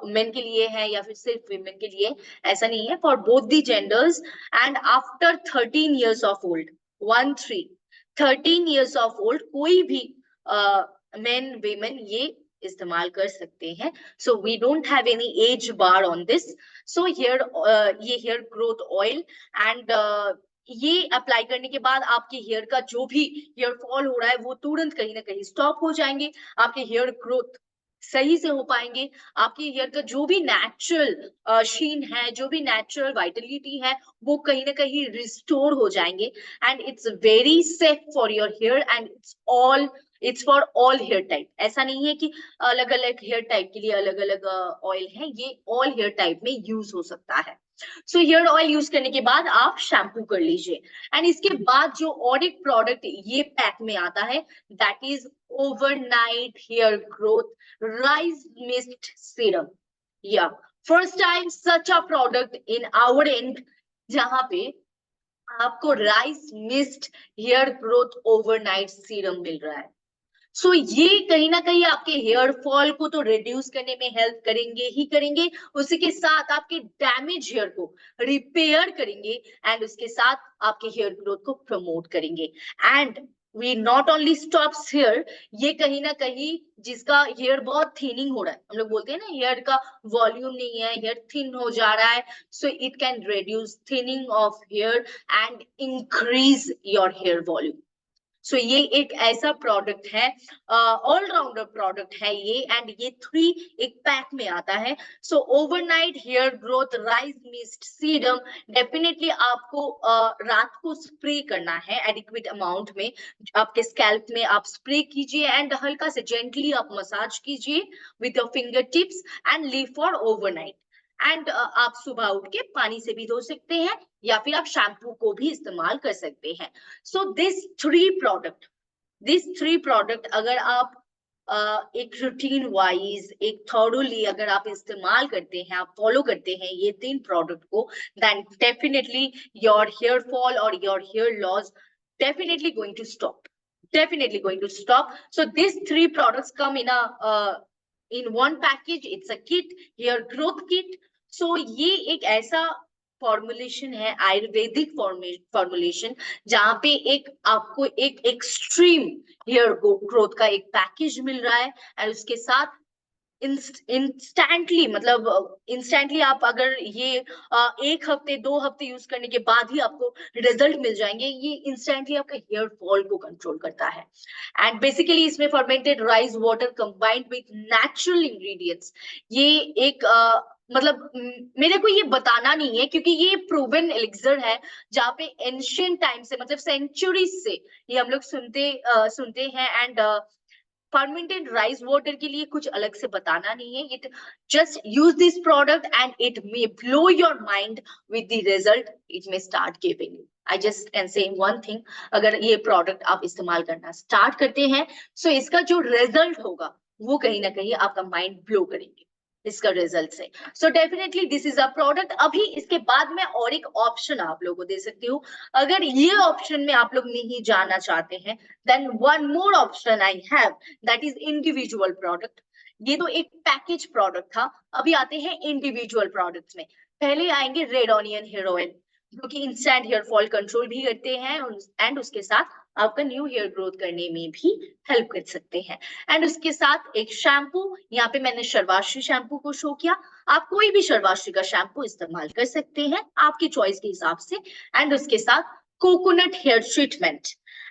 मेन के लिए है या फिर सिर्फ विमेन के लिए. ऐसा नहीं है, for both the genders. And after 13 years of old, 13 years of old कोई भी मेन वीमेन ये इस्तेमाल कर सकते हैं. So we don't have any age bar on this. So hair ये हेयर ग्रोथ ऑयल, एंड ये अप्लाई करने के बाद आपके हेयर का जो भी हेयर फॉल हो रहा है वो तुरंत कहीं ना कहीं स्टॉप हो जाएंगे, आपके हेयर ग्रोथ सही से हो पाएंगे, आपके हेयर का जो भी नेचुरल शीन है, जो भी नेचुरल वाइटलिटी है, वो कहीं ना कहीं रिस्टोर हो जाएंगे. And it's very safe for your hair, and it's for all hair type. ऐसा नहीं है कि अलग अलग हेयर टाइप के लिए अलग अलग ऑयल है, ये ऑल हेयर टाइप में यूज हो सकता है. सो हेयर ऑयल यूज करने के बाद आप शैम्पू कर लीजिए, एंड इसके बाद जो और एक प्रोडक्ट ये पैक में आता है, that is overnight hair growth rice mist serum. या first time such a product in our end, जहां पे आपको rice mist hair growth overnight serum मिल रहा है. सो ये कहीं ना कहीं आपके हेयर फॉल को तो रिड्यूस करने में हेल्प करेंगे ही करेंगे, उसी के साथ आपके डैमेज हेयर को रिपेयर करेंगे, एंड उसके साथ आपके हेयर ग्रोथ को प्रमोट करेंगे. And we not only stops hair, ये कहीं ना कहीं जिसका हेयर बहुत थिनिंग हो रहा है, हम लोग बोलते हैं ना हेयर का वॉल्यूम नहीं है, हेयर थिन हो जा रहा है, so it can reduce thinning of hair and increase your hair volume. So ये एक ऐसा प्रोडक्ट है, ऑलराउंडर प्रोडक्ट है ये, एंड ये 3 एक पैक में आता है। So overnight hair growth rice mist serum, definitely आपको रात को स्प्रे करना है एडिक्वेट अमाउंट में, आपके स्कैल्प में आप स्प्रे कीजिए एंड हल्का से जेंटली आप मसाज कीजिए with your finger tips and leave for overnight. And आप सुबह उठ के पानी से भी धो सकते हैं या फिर आप शैम्पू को भी इस्तेमाल कर सकते हैं। सो दिस थ्री प्रोडक्ट अगर आप एक रूटीन वाइज, एक थॉरोली अगर आप इस्तेमाल करते हैं, आप फॉलो करते हैं ये 3 प्रोडक्ट को, then definitely your hair fall और your hair loss definitely going to stop, definitely going to stop. So these 3 products come in one package. It's a kit, hair growth kit. So ये एक ऐसा formulation है, Ayurvedic formulation, जहाँ पे एक आपको एक एक्सट्रीम हेयर ग्रोथ का एक पैकेज मिल रहा है, और उसके साथ इंस्टेंटली, मतलब इंस्टेंटली आप अगर ये 1 हफ्ते 2 हफ्ते यूज करने के बाद ही आपको रिजल्ट मिल जाएंगे। ये इंस्टेंटली आपका हेयर फॉल को कंट्रोल करता है, एंड बेसिकली इसमें fermented rice water combined with natural ingredients. ये एक मतलब मेरे को ये बताना नहीं है, क्योंकि ये प्रूवन एलिक्सर है, जहाँ पे एंशियंट टाइम से, मतलब सेंचुरीज से ये हम लोग सुनते हैं। एंड फर्मेंटेड राइस वाटर के लिए कुछ अलग से बताना नहीं है, it just use this product and it may blow your mind with the result it may start giving you. I just can say one thing, अगर ये प्रोडक्ट आप इस्तेमाल करना स्टार्ट करते हैं, सो इसका जो रिजल्ट होगा वो कहीं ना कहीं आपका माइंड ब्लो करेंगे इसका रिजल्ट से। So definitely this is a product. अभी इसके बाद में और एक ऑप्शन आप लोगों को दे सकती हूँ, अगर ये ऑप्शन में आप लोग नहीं जाना चाहते हैं, then one more option I have, that is individual product. ये तो एक पैकेज प्रोडक्ट था, अभी आते हैं इंडिविजुअल प्रोडक्ट्स में। पहले आएंगे रेड ऑनियन हेयर ऑयल, जो कि इंस्टेंट हेयर फॉल कंट्रोल भी करते हैं एंड उसके साथ आपका न्यू हेयर ग्रोथ करने में भी हेल्प कर सकते हैं। एंड उसके साथ एक शैम्पू, यहाँ पे मैंने शर्वाश्री शैम्पू को शो किया, आप कोई भी शर्वाश्री का शैम्पू इस्तेमाल कर सकते हैं आपकी चॉइस के हिसाब से। एंड उसके साथ कोकोनट हेयर ट्रीटमेंट,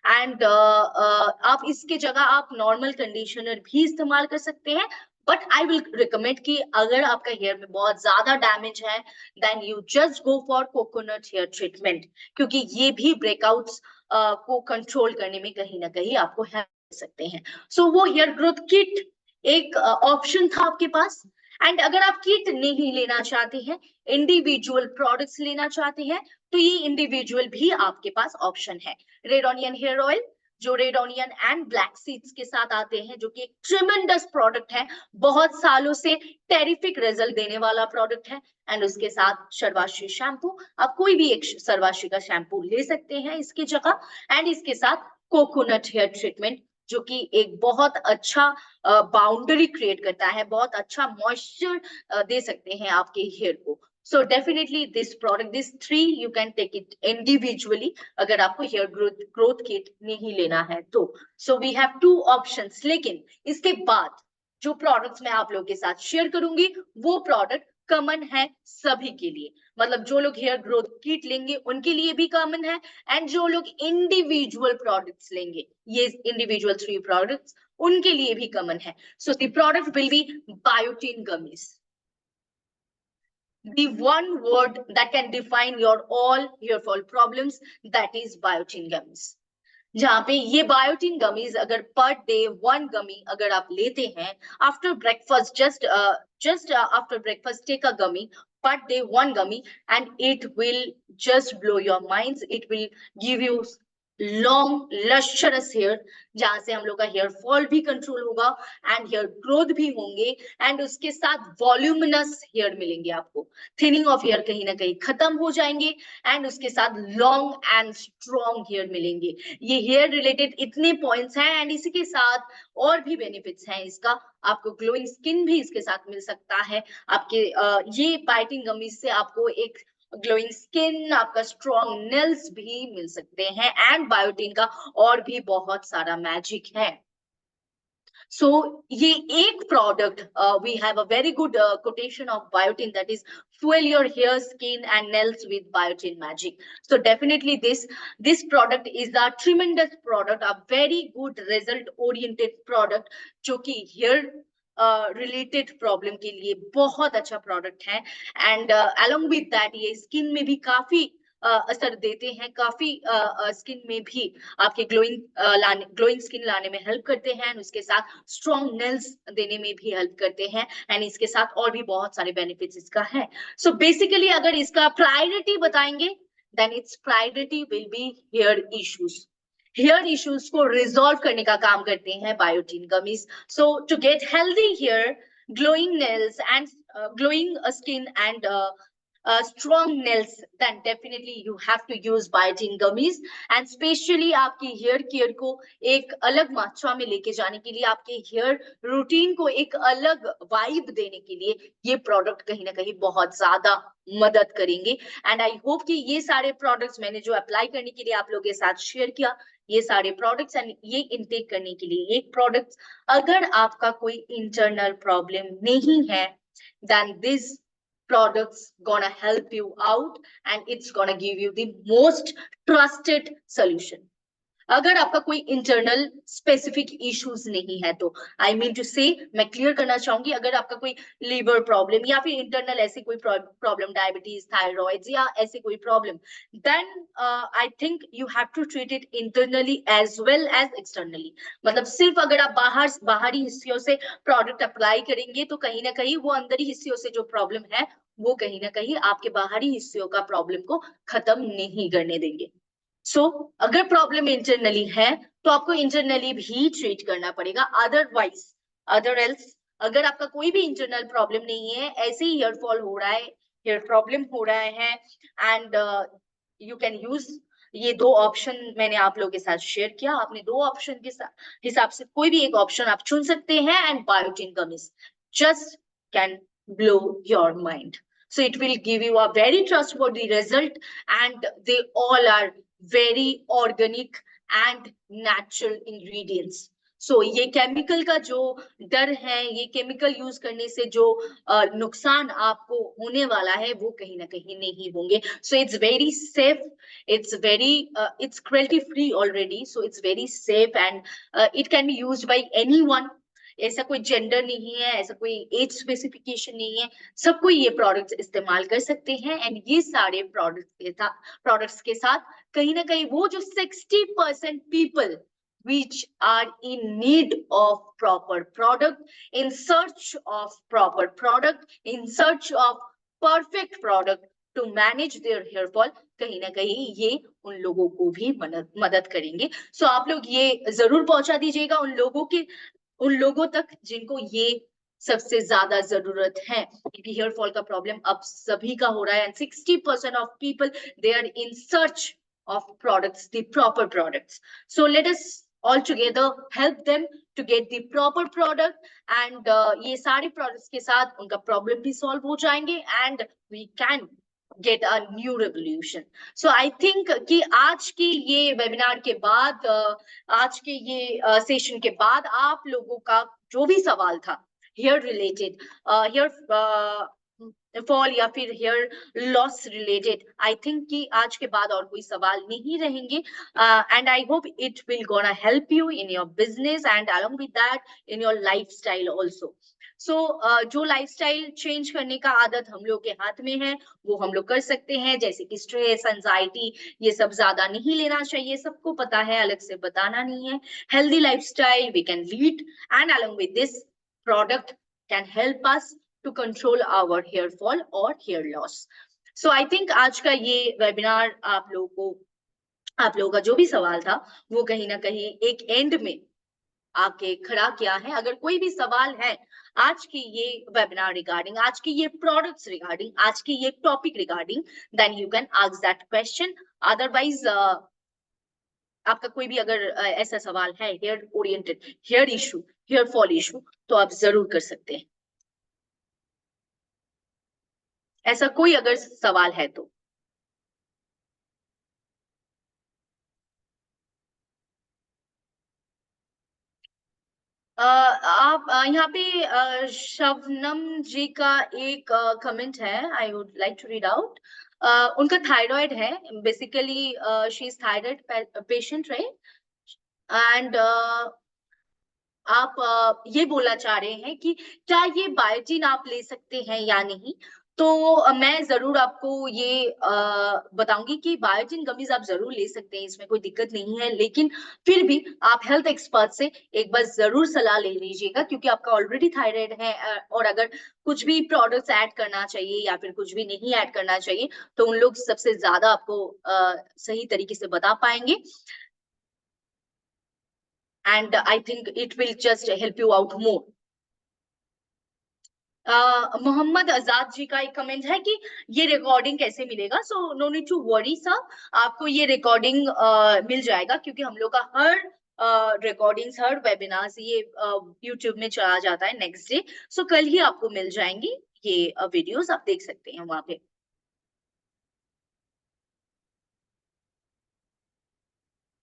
एंड आप इसके जगह आप नॉर्मल कंडीशनर भी इस्तेमाल कर सकते हैं, बट आई विल रिकमेंड कि अगर आपका हेयर में बहुत ज्यादा डैमेज है, then you just go for coconut hair treatment, क्योंकि ये भी ब्रेकआउट्स को कंट्रोल करने में कहीं ना कहीं आपको हेल्प कर सकते हैं। सो वो हेयर ग्रोथ किट एक ऑप्शन था आपके पास। एंड अगर आप किट नहीं लेना चाहते हैं, इंडिविजुअल प्रोडक्ट्स लेना चाहते हैं, तो ये इंडिविजुअल भी आपके पास ऑप्शन है। रेड ऑनियन हेयर ऑयल, जो red onion and black seeds के साथ आते हैं, जो कि एक ट्रिमेंडस प्रोडक्ट है, बहुत सालों से टेरिफिक रिजल्ट देने वाला प्रोडक्ट है। एंड उसके साथ शर्वाश्री शैम्पू, आप कोई भी एक शर्वाश्री का शैम्पू ले सकते हैं इसकी जगह। एंड इसके साथ कोकोनट हेयर ट्रीटमेंट, जो कि एक बहुत अच्छा बाउंड्री क्रिएट करता है, बहुत अच्छा मॉइस्चर दे सकते हैं आपके हेयर को। So definitely this product, these 3 you can take it individually, अगर आपको हेयर ग्रोथ किट नहीं लेना है तो। So we have 2 options, लेकिन इसके बाद जो प्रोडक्ट्स मैं आप लोगों के साथ शेयर करूंगी वो प्रोडक्ट कॉमन है सभी के लिए, मतलब जो लोग हेयर ग्रोथ किट लेंगे उनके लिए भी कॉमन है, एंड जो लोग इंडिविजुअल प्रोडक्ट्स लेंगे, ये इंडिविजुअल 3 प्रोडक्ट्स उनके लिए भी कॉमन है। So the product will B biotin gummies, the one word that can define your all hair fall problems, that is biotin gummies। जहाँ पे ये बायोटिन गमीज अगर पर डे 1 गमी अगर आप लेते हैं after breakfast, just after breakfast take a gummy, per day 1 gummy, and it will just blow your minds, it will give you long lustrous hair, जहां से हम लोग का हेयर फॉल भी कंट्रोल होगा एंड हेयर ग्रोथ भी होंगे, and उसके साथ वॉल्यूमिनस हेयर मिलेंगे आपको, थिनिंग ऑफ हेयर कहीं ना कहीं खत्म हो जाएंगे, एंड उसके साथ लॉन्ग एंड स्ट्रॉन्ग हेयर मिलेंगे। ये हेयर रिलेटेड इतने पॉइंट्स हैं, एंड इसी के साथ और भी बेनिफिट्स हैं इसका, आपको ग्लोइंग स्किन भी इसके साथ मिल सकता है। आपके ये बायोटिन गमीज से आपको एक ग्लोइंग स्किन, आपका स्ट्रॉन्ग नेल्स भी मिल सकते हैं, एंड बायोटिन का और भी बहुत सारा मैजिक है। So ये एक product, we have a very good quotation of biotin, that is fuel your hair, skin and nails with biotin magic. So definitely this product is a tremendous product, a very good result oriented product, जो कि hair related problem के लिए बहुत अच्छा product है, and along with that ये skin में भी काफी असर देते हैं, काफी स्किन में भी आपके ग्लोइंग स्किन लाने में हेल्प करते हैं, and उसके साथ स्ट्रॉन्ग नेल्स देने में भी हेल्प करते हैं, एंड इसके साथ और भी बहुत सारे बेनिफिट्स इसका है। सो बेसिकली अगर इसका प्रायोरिटी बताएंगे, then its priority will be hair issues. Hair issues को रिजॉल्व करने का काम करते हैं biotin gummies. So to get healthy hair, glowing nails and glowing skin and strong nails, then definitely you have to use biotin gummies, and specially आपकी hair care को एक अलग मात्रा में लेके जाने के लिए, आपके हेयर रूटीन को एक अलग वाइब देने के लिए ये प्रोडक्ट कहीं ना कहीं बहुत ज्यादा मदद करेंगे। एंड आई होप कि ये सारे प्रोडक्ट्स मैंने जो अप्लाई करने के लिए आप लोगों के साथ शेयर किया, ये सारे प्रोडक्ट्स एंड ये इनटेक करने के लिए एक प्रोडक्ट्स, अगर आपका कोई इंटरनल प्रॉब्लम नहीं है, then this products gonna help you out and it's gonna give you the most trusted solution. अगर आपका कोई इंटरनल स्पेसिफिक इश्यूज नहीं है तो, आई मीन टू से, मैं क्लियर करना चाहूंगी, अगर आपका कोई लिवर प्रॉब्लम या फिर इंटरनल ऐसी कोई प्रॉब्लम, डायबिटीज, थायराइड या ऐसी कोई problem, then I think you have to treat it internally as well as externally. मतलब सिर्फ अगर आप बाहरी हिस्सों से प्रोडक्ट अप्लाई करेंगे तो कहीं ना कहीं वो अंदरी हिस्सों से जो प्रॉब्लम है वो कहीं ना कहीं आपके बाहरी हिस्सों का प्रॉब्लम को खत्म नहीं करने देंगे। सो अगर प्रॉब्लम इंटरनली है तो आपको इंटरनली भी ट्रीट करना पड़ेगा, अदर एल्स अगर आपका कोई भी इंटरनल प्रॉब्लम नहीं है, ऐसे ही हेयर फॉल हो रहा है, हेयर प्रॉब्लम हो रहा है, एंड यू कैन यूज ये दो ऑप्शन मैंने आप लोगों के साथ शेयर किया। आपने दो ऑप्शन के हिसाब से कोई भी एक ऑप्शन आप चुन सकते हैं, and biotin gummies just can blow your mind. So it will give you a very trustworthy result, and they all are very organic and natural ingredients. So ये केमिकल का जो डर है, ये केमिकल यूज करने से जो नुकसान आपको होने वाला है वो कहीं ना कहीं नहीं होंगे। So it's very safe, it's cruelty free already, so it's very safe, and it can be used by anyone. ऐसा कोई जेंडर नहीं है, ऐसा कोई एज स्पेसिफिकेशन नहीं है, सबको ये प्रोडक्ट्स इस्तेमाल कर सकते हैं। एंड ये सारे प्रोडक्ट्स के साथ कहीं ना कहीं वो जो 60% people which are in need of proper product, in search of proper product, in search of perfect product to manage their hair fall, कहीं ना कहीं ये उन लोगों को भी मदद करेंगे। सो आप लोग ये जरूर पहुंचा दीजिएगा उन लोगों तक जिनको ये सबसे ज्यादा जरूरत है, क्योंकि हेयर फॉल का प्रॉब्लम अब सभी का हो रहा है, and 60% of people they are in search of products, the proper products. So let us all together help them to get the proper product, and ये सारे प्रोडक्ट्स के साथ उनका प्रॉब्लम भी सॉल्व हो जाएंगे, and we can get a new revolution. So I think कि आज की ये वेबिनार के बाद, आज के ये सेशन के बाद आप लोगों का जो भी सवाल था हेयर रिलेटेड, हेयर फॉल या फिर hair loss related, I think कि आज के बाद और कोई सवाल नहीं रहेंगे, and I hope it will gonna help you in your business and along with that in your lifestyle also. So जो लाइफस्टाइल चेंज करने का आदत हम लोग के हाथ में है वो हम लोग कर सकते हैं, जैसे कि स्ट्रेस, एंजाइटी, ये सब ज्यादा नहीं लेना चाहिए, सबको पता है, अलग से बताना नहीं है। Healthy lifestyle we can lead, and along with this product can help us to control our hair fall और hair loss. So I think आज का ये वेबिनार आप लोगों का जो भी सवाल था वो कहीं ना कहीं एक एंड में आके खड़ा किया है। अगर कोई भी सवाल है आज की ये वेबिनार रिगार्डिंग, आज की ये प्रोडक्ट्स रिगार्डिंग, आज की ये topic regarding, then you can ask that question. Otherwise आपका कोई भी अगर ऐसा सवाल है hair oriented, hair issue, hair fall issue, तो आप जरूर कर सकते हैं। ऐसा कोई अगर सवाल है तो आप यहाँ पे शबनम जी का एक कमेंट है, I would like to read out. उनका थायराइड है, basically she is thyroid patient, right? And आप ये बोलना चाह रहे हैं कि क्या ये बायोटिन आप ले सकते हैं या नहीं? तो मैं जरूर आपको ये बताऊंगी कि बायोटिन गमीज आप जरूर ले सकते हैं, इसमें कोई दिक्कत नहीं है, लेकिन फिर भी आप हेल्थ एक्सपर्ट से एक बार जरूर सलाह ले लीजिएगा, क्योंकि आपका ऑलरेडी थायराइड है। और अगर कुछ भी प्रोडक्ट्स ऐड करना चाहिए या फिर कुछ भी नहीं ऐड करना चाहिए, तो उन लोग सबसे ज्यादा आपको सही तरीके से बता पाएंगे। And I think it will just help you out more. Mohammad Azad ji का एक कमेंट है कि ये रिकॉर्डिंग कैसे मिलेगा? So no need to worry sir, आपको ये रिकॉर्डिंग मिल जाएगा, क्योंकि हम लोग का हर रिकॉर्डिंग्स, हर वेबिनार्स ये यूट्यूब में चला जाता है नेक्स्ट डे। सो कल ही आपको मिल जाएंगी ये वीडियोस, आप देख सकते हैं वहां पे।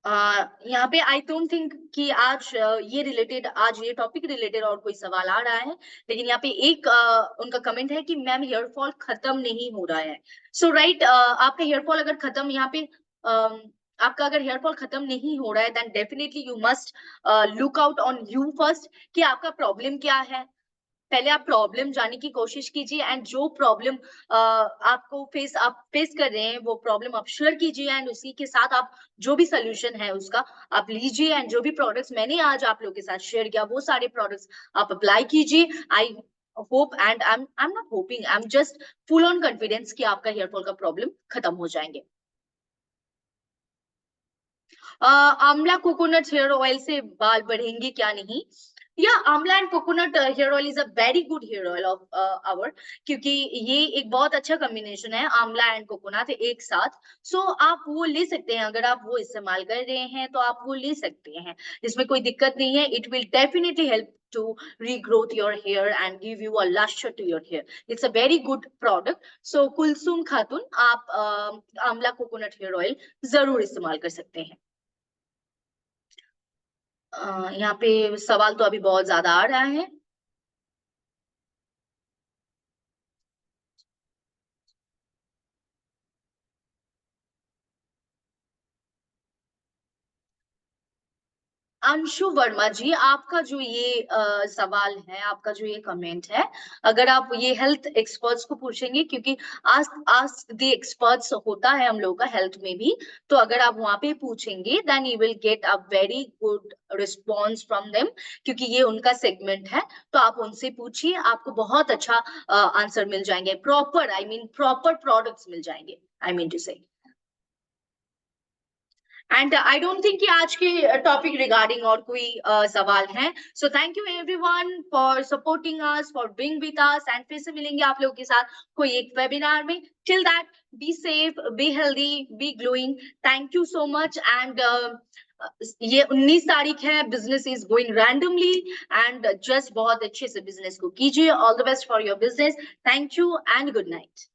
यहाँ पे आई डोंट थिंक कि आज ये टॉपिक रिलेटेड और कोई सवाल आ रहा है, लेकिन यहाँ पे एक उनका कमेंट है कि मैम हेयर फॉल खत्म नहीं हो रहा है। सो राइट, आपका हेयर फॉल अगर खत्म यहाँ पे आपका अगर हेयर फॉल खत्म नहीं हो रहा है, then definitely you must look out on you first, कि आपका प्रॉब्लम क्या है। पहले आप प्रॉब्लम जानने की कोशिश कीजिए, एंड जो प्रॉब्लम आप फेस कर रहे हैं वो प्रॉब्लम आप शेयर कीजिए, एंड उसी के साथ आप जो भी सोल्यूशन है उसका आप लीजिए, एंड जो भी प्रोडक्ट्स मैंने आज आप लोगों के साथ शेयर किया वो सारे प्रोडक्ट्स आप अप्लाई कीजिए। I hope and I am not hopping, I am just full on confidence कि आपका हेयर फॉल का प्रॉब्लम खत्म हो जाएंगे। आंवला कोकोनट हेयर ऑयल से बाल बढ़ेंगे क्या? नहीं, या amla and coconut hair oil is a very good hair oil of our, क्योंकि ये एक बहुत अच्छा कॉम्बिनेशन है, आंवला एंड कोकोनट एक साथ। सो आप वो ले सकते हैं, अगर आप वो इस्तेमाल कर रहे हैं तो आप वो ले सकते हैं, इसमें कोई दिक्कत नहीं है। It will definitely help to regrowth your hair and give you a lustre to your hair. It's a very good product. So Kulsum खातून, आप आंवला कोकोनट हेयर ऑयल जरूर इस्तेमाल कर सकते हैं। यहाँ पे सवाल तो अभी बहुत ज्यादा आ रहा है। अंशु वर्मा जी, आपका जो ये सवाल है, आपका जो ये कमेंट है, अगर आप ये हेल्थ एक्सपर्ट्स को पूछेंगे, क्योंकि आस्क द एक्सपर्ट्स होता है हम लोग का हेल्थ में भी, तो अगर आप वहां पे पूछेंगे then you will get a very good response from them, क्योंकि ये उनका सेगमेंट है। तो आप उनसे पूछिए, आपको बहुत अच्छा आंसर मिल जाएंगे, प्रॉपर प्रोडक्ट्स मिल जाएंगे, आई मीन टू से। एंड आई डोंट थिंक कि आज के टॉपिक रिगार्डिंग और कोई सवाल है। So thank you everyone for supporting us, for being with us, and फिर से मिलेंगे आप लोगों के साथ कोई एक वेबिनार में। Till that, be safe, be healthy, be glowing. Thank you so much. And ये 19 तारीख है, business is going randomly, and just बहुत अच्छे से बिजनेस को कीजिए। All the best for your business. Thank you and good night.